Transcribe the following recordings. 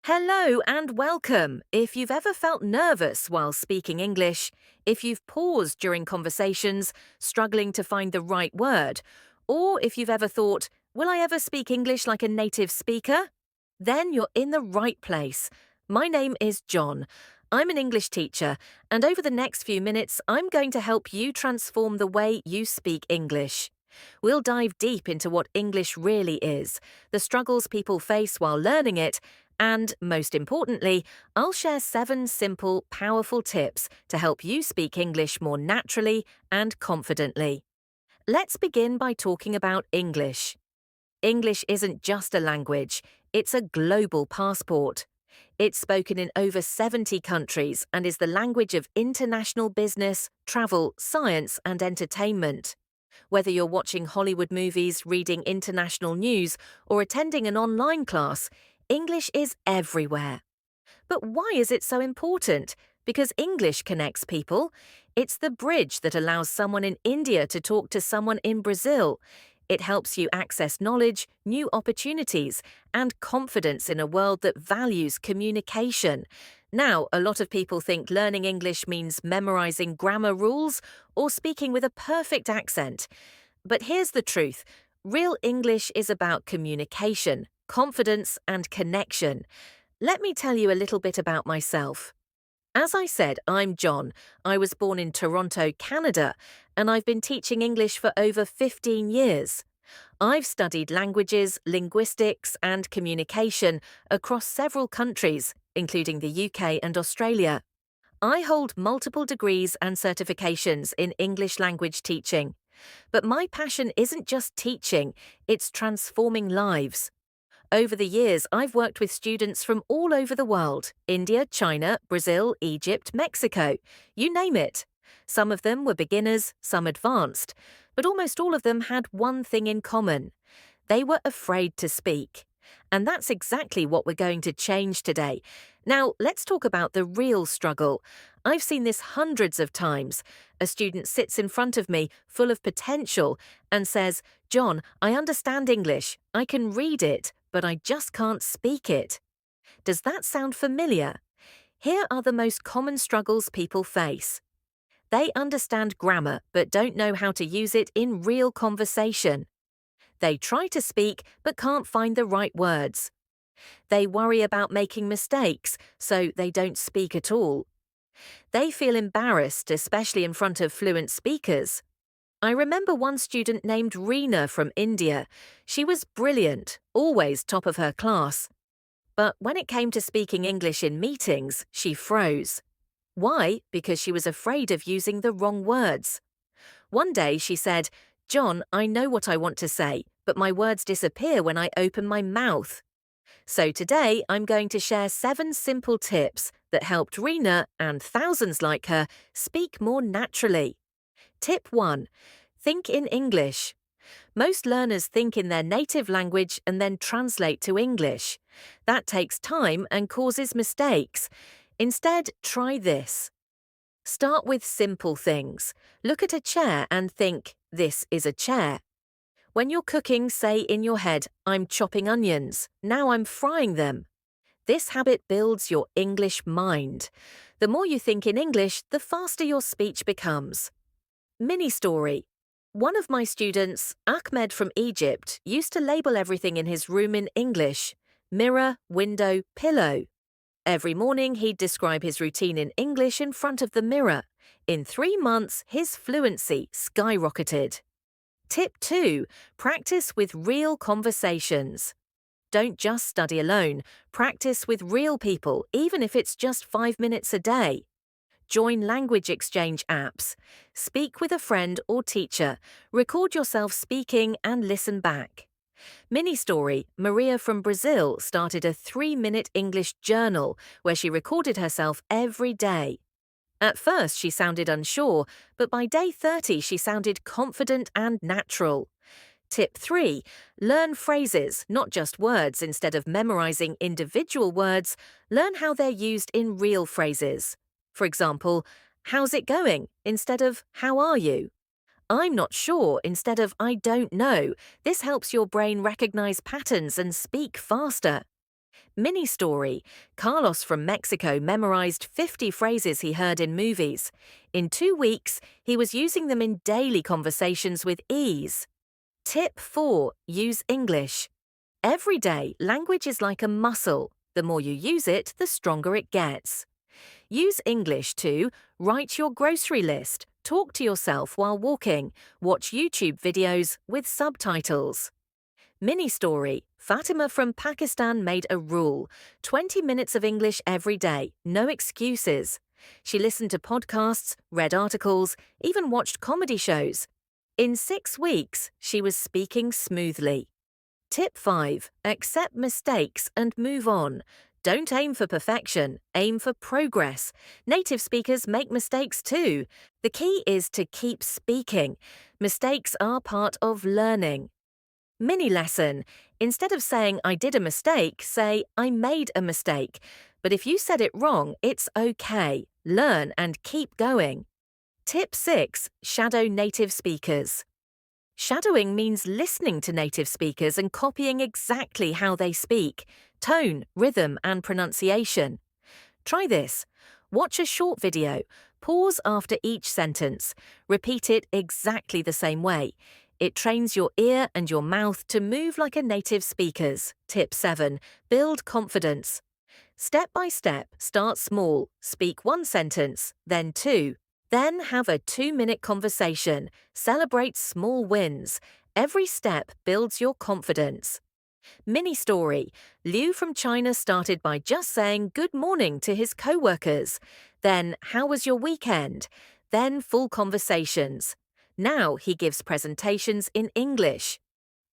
Hello and welcome. If you've ever felt nervous while speaking English, if you've paused during conversations, struggling to find the right word, or if you've ever thought, will I ever speak English like a native speaker? Then you're in the right place. My name is John. I'm an English teacher, and over the next few minutes, I'm going to help you transform the way you speak English. We'll dive deep into what English really is, the struggles people face while learning it, and, most importantly, I'll share 7 simple, powerful tips to help you speak English more naturally and confidently. Let's begin by talking about English. English isn't just a language, it's a global passport. It's spoken in over 70 countries and is the language of international business, travel, science, and entertainment. Whether you're watching Hollywood movies, reading international news, or attending an online class, English is everywhere. But why is it so important? Because English connects people. It's the bridge that allows someone in India to talk to someone in Brazil. It helps you access knowledge, new opportunities, and confidence in a world that values communication. Now, a lot of people think learning English means memorizing grammar rules or speaking with a perfect accent. But here's the truth. Real English is about communication, confidence, and connection. Let me tell you a little bit about myself. As I said, I'm John. I was born in Toronto, Canada, and I've been teaching English for over 15 years. I've studied languages, linguistics, and communication across several countries, including the UK and Australia. I hold multiple degrees and certifications in English language teaching. But my passion isn't just teaching, it's transforming lives. Over the years, I've worked with students from all over the world: India, China, Brazil, Egypt, Mexico, you name it. Some of them were beginners, some advanced, but almost all of them had one thing in common. They were afraid to speak. And that's exactly what we're going to change today. Now, let's talk about the real struggle. I've seen this hundreds of times. A student sits in front of me, full of potential, and says, "John, I understand English. I can read it, but I just can't speak it." Does that sound familiar? Here are the most common struggles people face. They understand grammar, but don't know how to use it in real conversation. They try to speak, but can't find the right words. They worry about making mistakes, so they don't speak at all. They feel embarrassed, especially in front of fluent speakers. I remember one student named Reena from India. She was brilliant, always top of her class. But when it came to speaking English in meetings, she froze. Why? Because she was afraid of using the wrong words. One day she said, "John, I know what I want to say, but my words disappear when I open my mouth." So today I'm going to share 7 simple tips that helped Reena and thousands like her speak more naturally. Tip 1. Think in English. Most learners think in their native language and then translate to English. That takes time and causes mistakes. Instead, try this. Start with simple things. Look at a chair and think, "This is a chair." When you're cooking, say in your head, "I'm chopping onions. Now I'm frying them." This habit builds your English mind. The more you think in English, the faster your speech becomes. Mini story. One of my students, Ahmed from Egypt, used to label everything in his room in English: mirror, window, pillow. Every morning he'd describe his routine in English in front of the mirror. In 3 months, his fluency skyrocketed. Tip 2. Practice with real conversations. Don't just study alone. Practice with real people, even if it's just 5 minutes a day. Join language exchange apps. Speak with a friend or teacher. Record yourself speaking and listen back. Mini story. Maria from Brazil started a 3-minute English journal where she recorded herself every day. At first she sounded unsure, but by day 30 she sounded confident and natural. Tip 3. Learn phrases, not just words. Instead of memorizing individual words, learn how they're used in real phrases. For example, "How's it going?" instead of "How are you?" "I'm not sure" instead of "I don't know." This helps your brain recognize patterns and speak faster. Mini story. Carlos from Mexico memorized 50 phrases he heard in movies. In 2 weeks, he was using them in daily conversations with ease. Tip 4. Use English. Every day, language is like a muscle. The more you use it, the stronger it gets. Use English to write your grocery list, talk to yourself while walking, watch YouTube videos with subtitles. Mini story. Fatima from Pakistan made a rule. 20 minutes of English every day, no excuses. She listened to podcasts, read articles, even watched comedy shows. In 6 weeks, she was speaking smoothly. Tip 5. Accept mistakes and move on. Don't aim for perfection, aim for progress. Native speakers make mistakes too. The key is to keep speaking. Mistakes are part of learning. Mini lesson. Instead of saying I did a mistake, say I made a mistake. But if you said it wrong, it's okay. Learn and keep going. Tip 6. Shadow native speakers. Shadowing means listening to native speakers and copying exactly how they speak, tone, rhythm, and pronunciation. Try this. Watch a short video. Pause after each sentence. Repeat it exactly the same way. It trains your ear and your mouth to move like a native speaker's. Tip 7. Build confidence. Step by step, start small. Speak one sentence, then two. Then have a 2-minute conversation. Celebrate small wins. Every step builds your confidence. Mini story. Liu from China started by just saying good morning to his co-workers. Then, how was your weekend? Then full conversations. Now he gives presentations in English.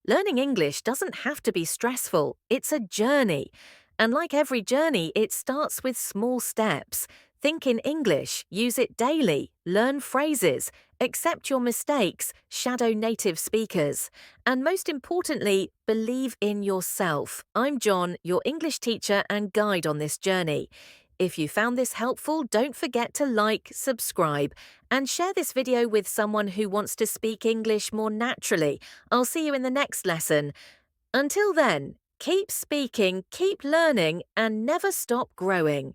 Learning English doesn't have to be stressful. It's a journey. And like every journey, it starts with small steps. Think in English, use it daily, learn phrases, accept your mistakes, shadow native speakers. And most importantly, believe in yourself. I'm John, your English teacher and guide on this journey. If you found this helpful, don't forget to like, subscribe, and share this video with someone who wants to speak English more naturally. I'll see you in the next lesson. Until then, keep speaking, keep learning, and never stop growing.